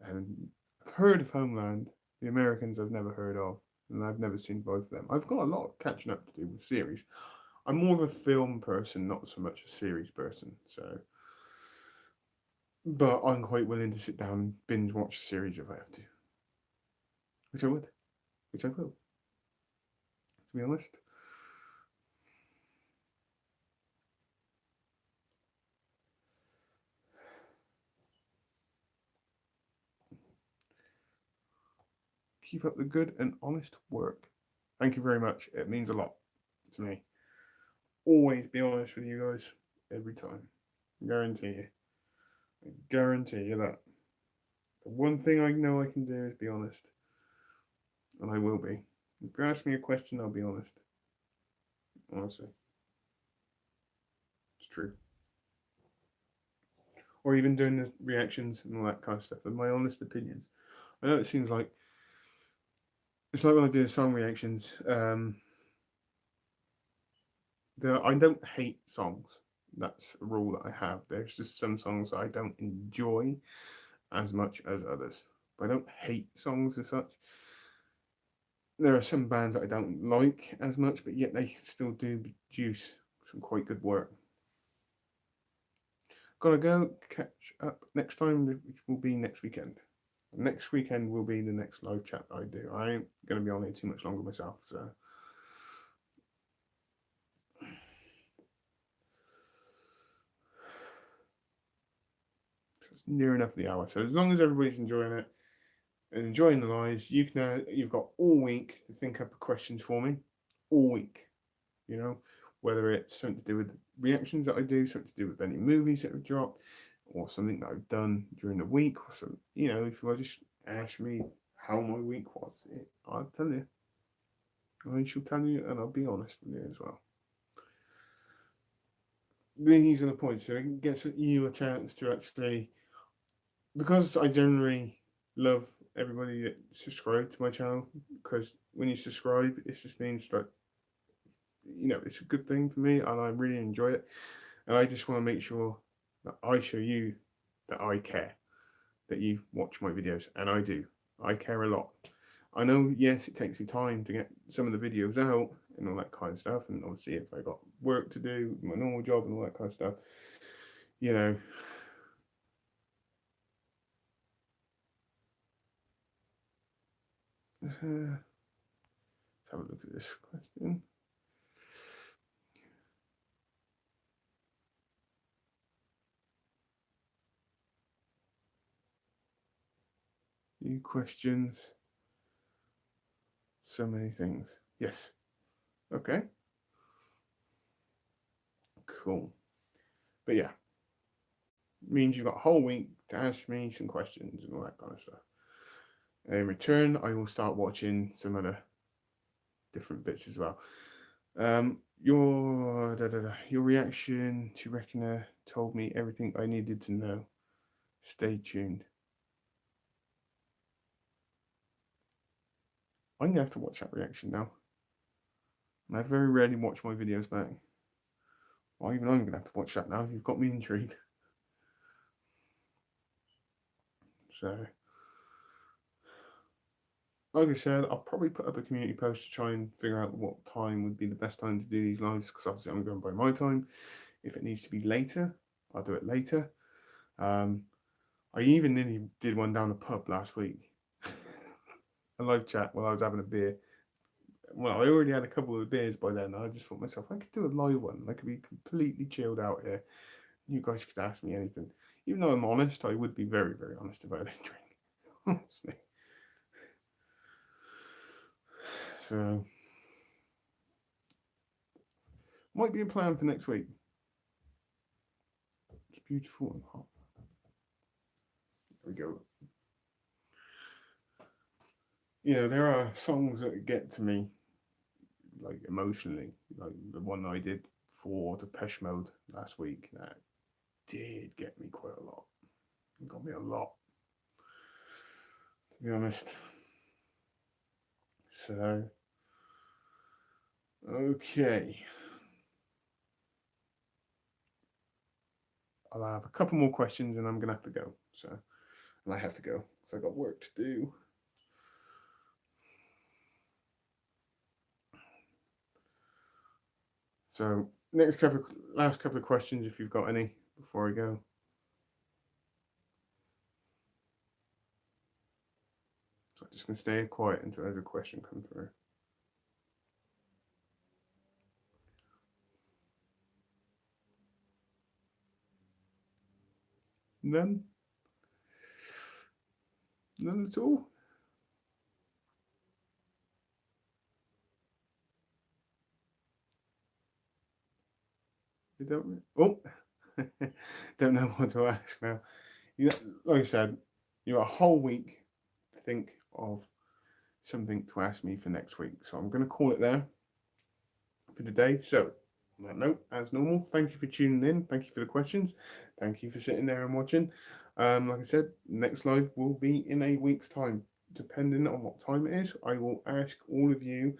I've heard of Homeland. The Americans I've never heard of, and I've never seen both of them. I've got a lot of catching up to do with series. I'm more of a film person, not so much a series person. So, but I'm quite willing to sit down and binge watch a series if I have to, which I would, which I will. To be honest. Keep up the good and honest work. Thank you very much. It means a lot to me. Always be honest with you guys every time. I guarantee you. I guarantee you that. The one thing I know I can do is be honest. And I will be. If you ask me a question, I'll be honest. Honestly. It's true. Or even doing the reactions and all that kind of stuff, and my honest opinions. I know it seems like it's like when I do the song reactions. I don't hate songs. That's a rule that I have. There's just some songs that I don't enjoy as much as others. But I don't hate songs as such. There are some bands that I don't like as much, but yet they still do produce some quite good work. Gotta go catch up next time, which will be next weekend. Next weekend will be the next live chat that I do. I ain't gonna be on here too much longer myself, so it's near enough the hour. So as long as everybody's enjoying it, and enjoying the lives, you've got all week to think up questions for me, all week. You know, whether it's something to do with reactions that I do, something to do with any movies that have dropped, or something that I've done during the week, or some, you know, if you want to just ask me how my week was, I'll tell you. I shall tell you, and I'll be honest with you as well. These are the points, so it gets you a chance to actually, because I generally love everybody that subscribes to my channel, because when you subscribe, it just means that, you know, it's a good thing for me, and I really enjoy it. And I just want to make sure that I show you that I care, that you watch my videos, and I do. I care a lot. I know, yes, it takes me time to get some of the videos out and all that kind of stuff, and obviously if I got work to do, my normal job and all that kind of stuff, you know. Let's have a look at this question. New questions. So many things. Yes. Okay. Cool. But yeah, means you've got a whole week to ask me some questions and all that kind of stuff. And in return, I will start watching some other different bits as well. Your reaction to Reckoner told me everything I needed to know. Stay tuned. I'm gonna have to watch that reaction now. And I very rarely watch my videos back. Well, even I'm gonna have to watch that now. You've got me intrigued. So, like I said, I'll probably put up a community post to try and figure out what time would be the best time to do these lives, because obviously I'm going by my time. If it needs to be later, I'll do it later. I even nearly did one down the pub last week. A live chat while I was having a beer. Well, I already had a couple of beers by then. I just thought myself, I could do a live one. I could be completely chilled out here. You guys could ask me anything. Even though I'm honest, I would be very, very honest about entering. Honestly. So, might be a plan for next week. It's beautiful and hot. There we go. You know, there are songs that get to me, like emotionally, like the one I did for Depeche Mode last week. That did get me quite a lot. It got me a lot, to be honest. So, okay. I'll have a couple more questions and I'm going to have to go. So, and I have to go. So, I've got work to do. So, last couple of questions, if you've got any, before I go. So, I'm just going to stay quiet until there's a question come through. None? None at all? You don't? Oh, don't know what to ask now. Like I said, you got a whole week to think of something to ask me for next week. So I'm going to call it there for today. So, on that note, as normal, thank you for tuning in. Thank you for the questions. Thank you for sitting there and watching. Like I said, next live will be in a week's time. Depending on what time it is, I will ask all of you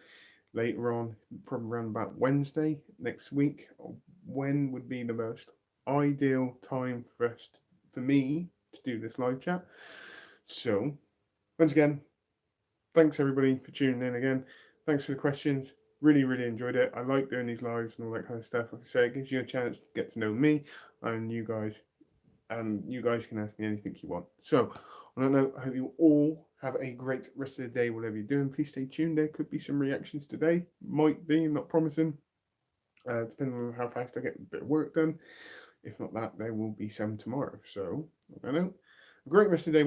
later on, probably around about Wednesday next week, when would be the most ideal time for me to do this live chat. So, once again, thanks everybody for tuning in again. Thanks for the questions. Really, really enjoyed it. I like doing these lives and all that kind of stuff. Like I say, it gives you a chance to get to know me and you guys can ask me anything you want. So, on that note, I hope you all have a great rest of the day, whatever you're doing. Please stay tuned. There could be some reactions today. Might be, not promising. Depending on how fast I get a bit of work done. If not that, there will be some tomorrow. So, I don't know. A great rest of the day.